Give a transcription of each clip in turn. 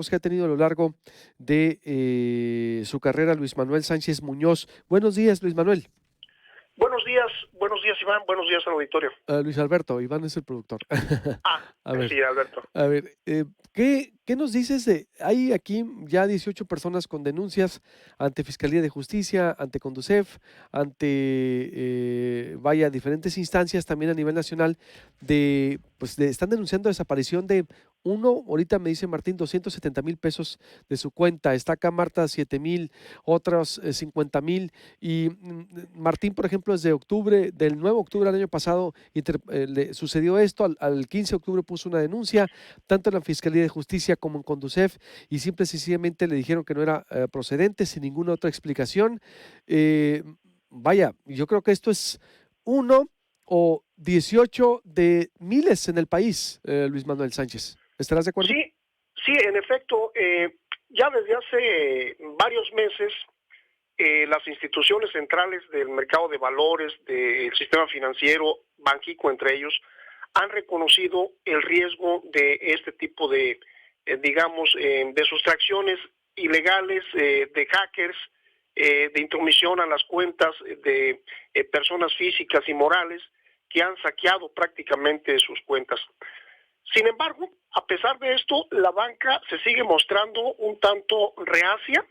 que ha tenido a lo largo de su carrera Luis Manuel Sánchez Muñoz. Buenos días, Luis Manuel. Buenos días Iván, buenos días al auditorio. Luis Alberto, Iván es el productor. A ver, Sí, Alberto. a ver, ¿qué nos dices de hay aquí ya 18 personas con denuncias ante Fiscalía de Justicia, ante Conducef, ante, diferentes instancias también a nivel nacional están denunciando desaparición de ahorita me dice Martín, 270,000 pesos de su cuenta, está acá Marta 7,000, otros 50,000 y Martín, por ejemplo, desde del 9 de octubre del año pasado, le sucedió esto, al 15 de octubre puso una denuncia, tanto en la Fiscalía de Justicia como en Conducef, y simple y sencillamente le dijeron que no era procedente, sin ninguna otra explicación. Eh, yo creo que esto es uno o 18 de miles en el país, Luis Manuel Sánchez. ¿Estarás de acuerdo? Sí, sí, en efecto, ya desde hace varios meses las instituciones centrales del mercado de valores, del sistema financiero, Banxico entre ellos, han reconocido el riesgo de este tipo de, de sustracciones ilegales, de hackers, de intromisión a las cuentas de personas físicas y morales que han saqueado prácticamente sus cuentas. Sin embargo, a pesar de esto, la banca se sigue mostrando un tanto reacia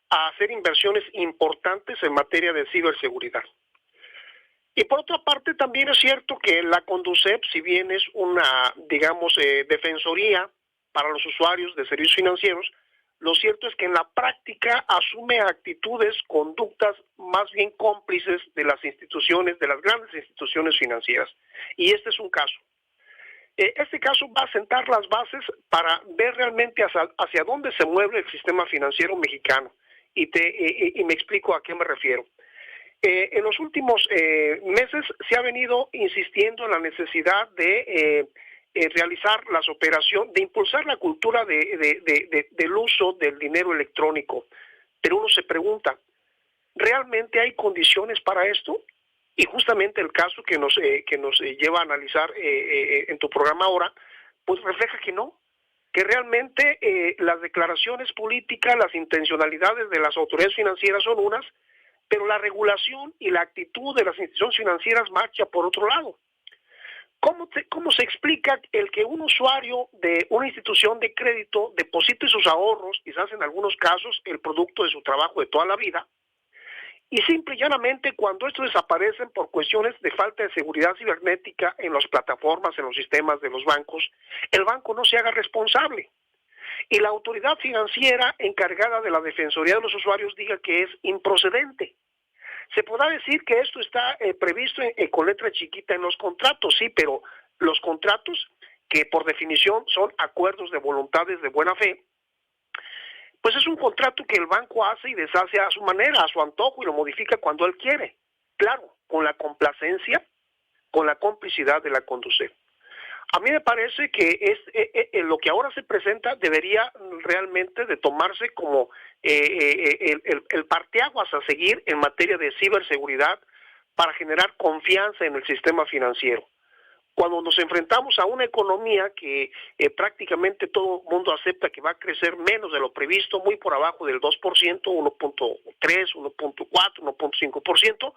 a hacer inversiones importantes en materia de ciberseguridad. Y por otra parte, también es cierto que la Conducef, si bien es una, defensoría para los usuarios de servicios financieros, lo cierto es que en la práctica asume actitudes, conductas más bien cómplices de las instituciones, de las grandes instituciones financieras. Y este es un caso. Este caso va a sentar las bases para ver realmente hacia dónde se mueve el sistema financiero mexicano. Y me explico a qué me refiero. En los últimos meses se ha venido insistiendo en la necesidad de realizar las operaciones, de impulsar la cultura del uso del dinero electrónico. Pero uno se pregunta, ¿realmente hay condiciones para esto? Y justamente el caso que nos lleva a analizar en tu programa ahora, pues refleja que realmente las declaraciones políticas, las intencionalidades de las autoridades financieras son unas, pero la regulación y la actitud de las instituciones financieras marcha por otro lado. ¿Cómo se explica el que un usuario de una institución de crédito deposite sus ahorros, quizás en algunos casos el producto de su trabajo de toda la vida, y simple y llanamente cuando estos desaparecen por cuestiones de falta de seguridad cibernética en las plataformas, en los sistemas de los bancos, el banco no se haga responsable? Y la autoridad financiera encargada de la defensoría de los usuarios diga que es improcedente. Se podrá decir que esto está previsto con letra chiquita en los contratos, sí, pero los contratos, que por definición son acuerdos de voluntades de buena fe, pues es un contrato que el banco hace y deshace a su manera, a su antojo, y lo modifica cuando él quiere. Claro, con la complacencia, con la complicidad de la Conducef. A mí me parece que lo que ahora se presenta debería realmente de tomarse como el parteaguas a seguir en materia de ciberseguridad para generar confianza en el sistema financiero. Cuando nos enfrentamos a una economía que prácticamente todo el mundo acepta que va a crecer menos de lo previsto, muy por abajo del 2%, 1.3, 1.4, 1.5%,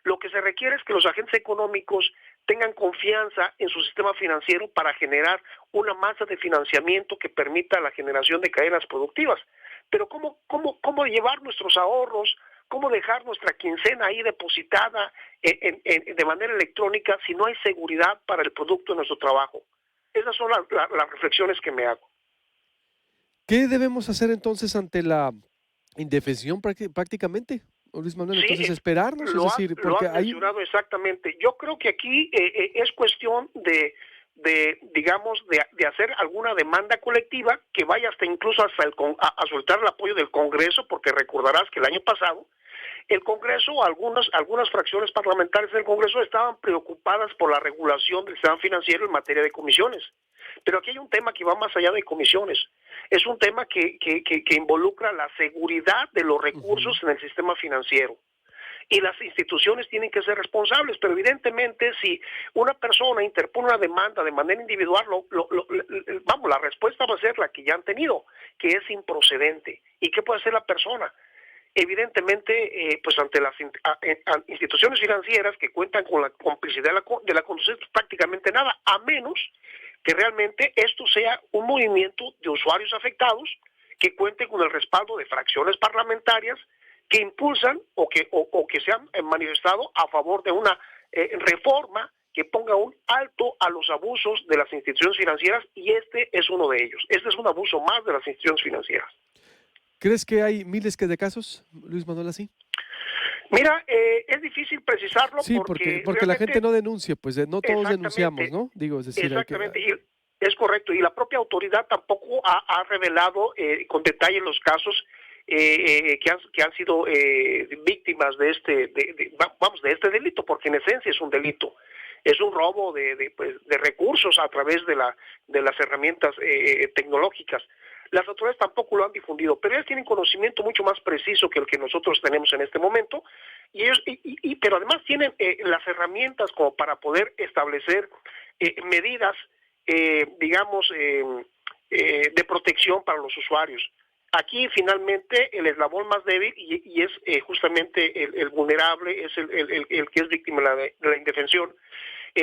lo que se requiere es que los agentes económicos tengan confianza en su sistema financiero para generar una masa de financiamiento que permita la generación de cadenas productivas. Pero ¿cómo llevar nuestros ahorros? ¿Cómo dejar nuestra quincena ahí depositada de manera electrónica si no hay seguridad para el producto de nuestro trabajo? Esas son las reflexiones que me hago. ¿Qué debemos hacer entonces ante la indefensión prácticamente, Luis Manuel? Sí, Entonces, esperarnos, es decir, lo porque has hay... mencionado exactamente. Yo creo que aquí es cuestión de hacer alguna demanda colectiva que vaya hasta incluso hasta a soltar el apoyo del Congreso, porque recordarás que el año pasado el Congreso, algunas fracciones parlamentarias del Congreso estaban preocupadas por la regulación del sistema financiero en materia de comisiones. Pero aquí hay un tema que va más allá de comisiones. Es un tema que involucra la seguridad de los recursos en el sistema financiero. y las instituciones tienen que ser responsables, pero evidentemente si una persona interpone una demanda de manera individual, vamos, la respuesta va a ser la que ya han tenido, que es improcedente. ¿Y qué puede hacer la persona? Evidentemente, pues ante las instituciones financieras que cuentan con la complicidad de la conducción, pues prácticamente nada, a menos que realmente esto sea un movimiento de usuarios afectados que cuente con el respaldo de fracciones parlamentarias que impulsan o que se han manifestado a favor de una reforma que ponga un alto a los abusos de las instituciones financieras, y este es uno de ellos. Este es un abuso más de las instituciones financieras. ¿Crees que hay miles de casos, Luis Manuel, así? Mira, es difícil precisarlo Sí, porque la gente no denuncia, pues no todos denunciamos, ¿no? Digo, es decir, exactamente, y es correcto, y la propia autoridad tampoco ha revelado con detalle los casos que han sido víctimas de este delito, porque en esencia es un delito. Es un robo de recursos a través de las herramientas tecnológicas. Las autoridades tampoco lo han difundido, pero ellos tienen conocimiento mucho más preciso que el que nosotros tenemos en este momento, pero además tienen las herramientas como para poder establecer medidas, de protección para los usuarios. Aquí finalmente el eslabón más débil y es justamente el vulnerable, es el que es víctima de la indefensión,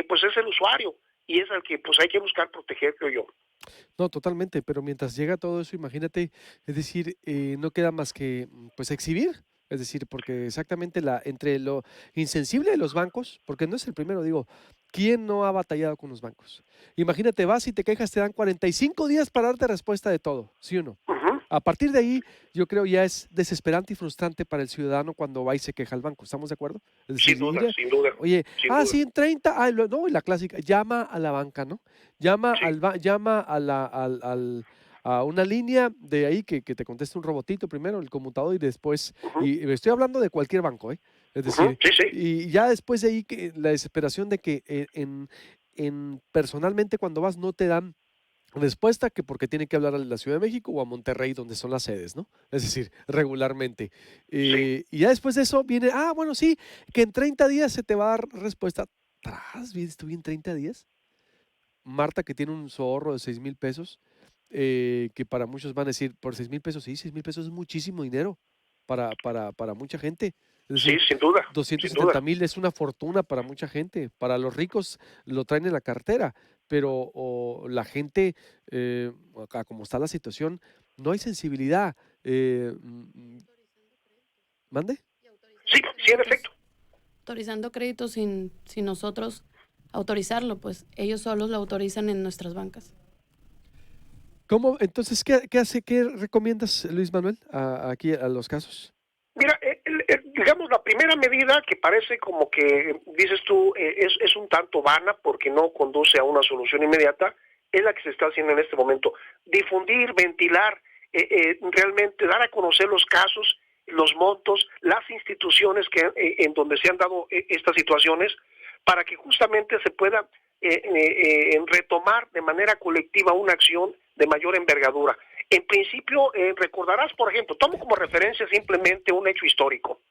pues es el usuario, y es al que pues hay que buscar proteger, creo yo. No, totalmente, pero mientras llega todo eso, imagínate, es decir, no queda más que pues exhibir, es decir, porque exactamente entre lo insensible de los bancos, porque no es el primero, digo, ¿quién no ha batallado con los bancos? Imagínate, vas y te quejas, te dan 45 días para darte respuesta de todo, ¿sí o no? Uh-huh. A partir de ahí, yo creo ya es desesperante y frustrante para el ciudadano cuando va y se queja al banco. ¿Estamos de acuerdo? Es decir, Sin duda. Oye, Sin duda. sí, en 30, no, y la clásica, llama a la banca, ¿no? Llama Sí. llama a una línea de ahí que te conteste un robotito primero, el conmutador, y después, Uh-huh. y estoy hablando de cualquier banco, ¿eh? Es decir, Sí. y ya después de ahí que la desesperación de que personalmente cuando vas no te dan respuesta, que porque tiene que hablar a la Ciudad de México o a Monterrey, donde son las sedes, ¿no? Es decir, regularmente. Sí. Y ya después de eso viene, bueno, sí, que en 30 días se te va a dar respuesta. ¿Estuve en 30 días? Marta, que tiene un ahorro de 6,000 pesos, que para muchos van a decir, por 6,000 pesos, sí, 6,000 pesos es muchísimo dinero para mucha gente. Es Sí, decir, sin duda. 270,000 es una fortuna para mucha gente. Para los ricos lo traen en la cartera, pero la gente, acá como está la situación, no hay sensibilidad. ¿Mande? Sí, en efecto. Autorizando créditos sin nosotros autorizarlo, pues ellos solos lo autorizan en nuestras bancas. ¿Cómo? Entonces, ¿qué recomiendas, Luis Manuel, aquí a los casos? Mira, digamos, la primera medida que parece como que, dices tú, es un tanto vana porque no conduce a una solución inmediata, es la que se está haciendo en este momento. Difundir, ventilar, realmente dar a conocer los casos, los montos, las instituciones en donde se han dado estas situaciones, para que justamente se pueda retomar de manera colectiva una acción de mayor envergadura. En principio, recordarás, por ejemplo, tomo como referencia simplemente un hecho histórico.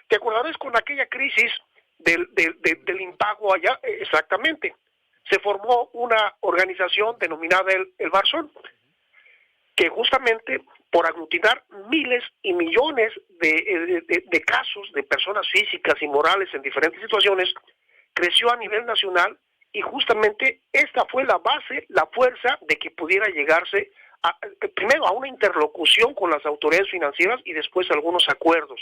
¿Te acordarás con aquella crisis del impago allá? Exactamente. Se formó una organización denominada el Barzón, que justamente por aglutinar miles y millones de casos de personas físicas y morales en diferentes situaciones, creció a nivel nacional, y justamente esta fue la base, la fuerza de que pudiera llegarse primero a una interlocución con las autoridades financieras y después a algunos acuerdos.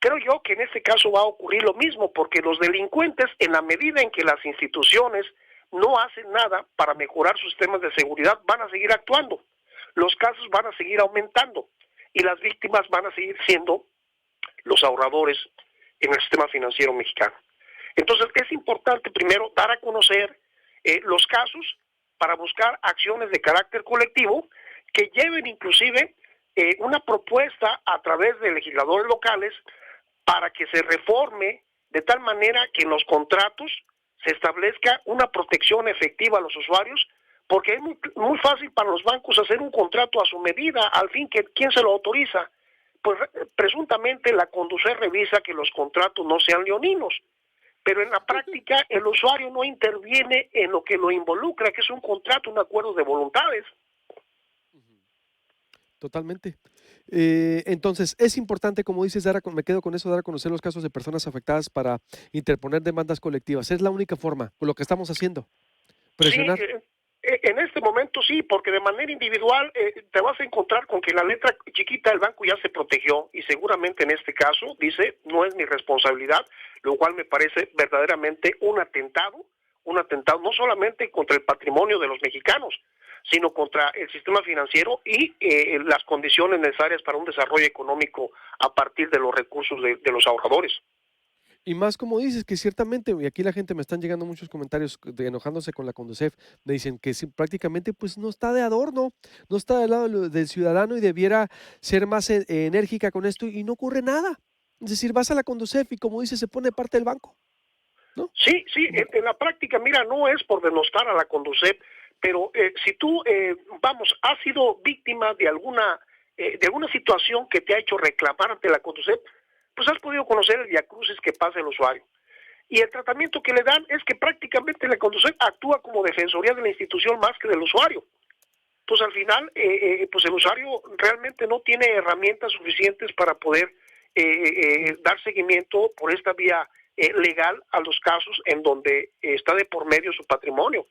Creo yo que en este caso va a ocurrir lo mismo, porque los delincuentes, en la medida en que las instituciones no hacen nada para mejorar sus sistemas de seguridad, van a seguir actuando. Los casos van a seguir aumentando y las víctimas van a seguir siendo los ahorradores en el sistema financiero mexicano. Entonces es importante primero dar a conocer los casos para buscar acciones de carácter colectivo que lleven inclusive una propuesta a través de legisladores locales para que se reforme de tal manera que en los contratos se establezca una protección efectiva a los usuarios, porque es muy fácil para los bancos hacer un contrato a su medida, al fin que quién se lo autoriza, pues presuntamente la Conducef revisa que los contratos no sean leoninos, pero en la práctica el usuario no interviene en lo que lo involucra, que es un contrato, un acuerdo de voluntades. Totalmente. Entonces, es importante, como dices, me quedo con eso, dar a conocer los casos de personas afectadas para interponer demandas colectivas. Es la única forma, con lo que estamos haciendo. Presionar. Sí, en este momento sí, porque de manera individual te vas a encontrar con que la letra chiquita del banco ya se protegió y seguramente en este caso dice no es mi responsabilidad, lo cual me parece verdaderamente un atentado no solamente contra el patrimonio de los mexicanos, sino contra el sistema financiero y las condiciones necesarias para un desarrollo económico a partir de los recursos de los ahorradores. Y más como dices, que ciertamente, y aquí la gente me están llegando muchos comentarios enojándose con la Conducef, me dicen que sí, prácticamente pues no está de adorno, no está del lado del ciudadano y debiera ser más enérgica con esto y no ocurre nada. Es decir, vas a la Conducef y como dices, se pone parte del banco, ¿no? Sí, en la práctica, mira, no es por denostar a la Conducef, pero si tú, has sido víctima de alguna situación que te ha hecho reclamar ante la Conducef, pues has podido conocer el viacrucis que pasa el usuario. Y el tratamiento que le dan es que prácticamente la Conducef actúa como defensoría de la institución más que del usuario. Pues al final, pues el usuario realmente no tiene herramientas suficientes para poder dar seguimiento por esta vía legal a los casos en donde está de por medio su patrimonio.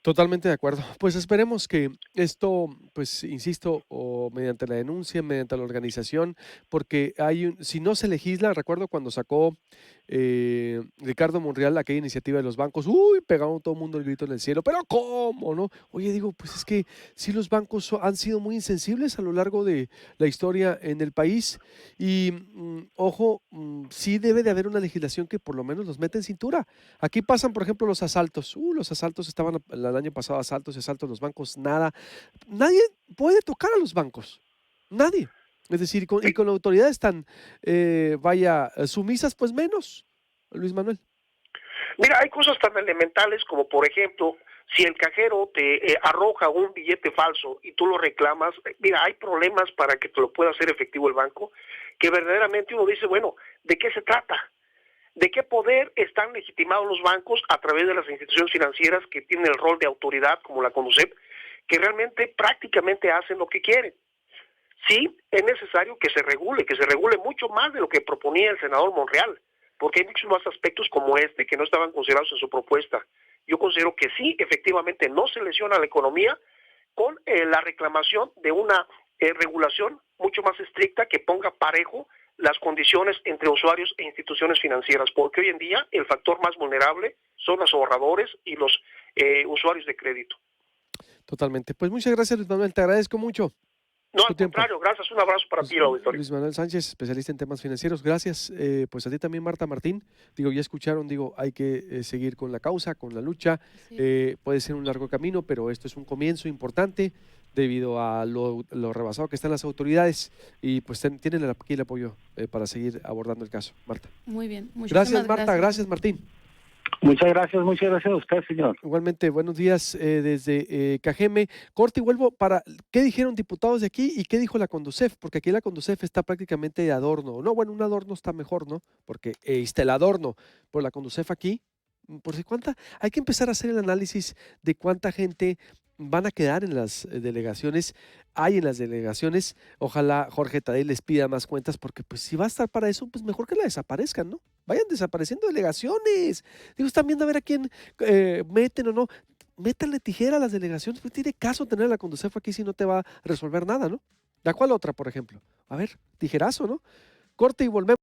Totalmente de acuerdo. Pues esperemos que esto, pues insisto, o mediante la denuncia, mediante la organización, porque si no se legisla, recuerdo cuando sacó Ricardo Monreal aquella iniciativa de los bancos, uy, pegaron todo el mundo el grito en el cielo, pero ¿cómo, no? Oye, digo, pues es que sí los bancos han sido muy insensibles a lo largo de la historia en el país y, ojo, sí debe de haber una legislación que por lo menos los mete en cintura. Aquí pasan, por ejemplo, los asaltos. Los asaltos estaban el año pasado, asaltos y asaltos, los bancos, nada. Nadie puede tocar a los bancos. Nadie. Es decir, y con autoridades tan, sumisas, pues menos, Luis Manuel. Mira, hay cosas tan elementales como, por ejemplo, si el cajero te arroja un billete falso y tú lo reclamas, mira, hay problemas para que te lo pueda hacer efectivo el banco, que verdaderamente uno dice, bueno, ¿de qué se trata? ¿De qué poder están legitimados los bancos a través de las instituciones financieras que tienen el rol de autoridad como la Conducef, que realmente prácticamente hacen lo que quieren? Sí, es necesario que se regule mucho más de lo que proponía el senador Monreal, porque hay muchos más aspectos como este que no estaban considerados en su propuesta. Yo considero que sí, efectivamente, no se lesiona la economía con la reclamación de una regulación mucho más estricta que ponga parejo las condiciones entre usuarios e instituciones financieras, porque hoy en día el factor más vulnerable son los ahorradores y los usuarios de crédito. Totalmente. Pues muchas gracias, Luis Manuel, te agradezco mucho. No, al contrario, gracias, un abrazo para ti, auditorio. Luis Manuel Sánchez, especialista en temas financieros, gracias. Pues a ti también, Marta Martín. Digo, ya escucharon, hay que seguir con la causa, con la lucha. Sí. Puede ser un largo camino, pero esto es un comienzo importante debido a lo rebasado que están las autoridades y pues tienen aquí el apoyo para seguir abordando el caso. Marta. Muy bien. Gracias, Marta. Gracias, Martín. Muchas gracias a usted, señor. Igualmente, buenos días desde Cajeme. Corte y vuelvo para qué dijeron diputados de aquí y qué dijo la Conducef, porque aquí la Conducef está prácticamente de adorno. No, bueno, un adorno está mejor, ¿no? Porque está el adorno, pero la Conducef aquí, por si cuánta, hay que empezar a hacer el análisis de cuánta gente van a quedar en las delegaciones, hay en las delegaciones, ojalá Jorge Tadei les pida más cuentas, porque pues si va a estar para eso, pues mejor que la desaparezcan, ¿no? Vayan desapareciendo delegaciones, digo, están viendo a ver a quién meten o no, métanle tijera a las delegaciones, pues tiene caso tener a la Conducef aquí si no te va a resolver nada, ¿no? ¿La cual otra, por ejemplo? A ver, tijerazo, ¿no? Corte y volvemos.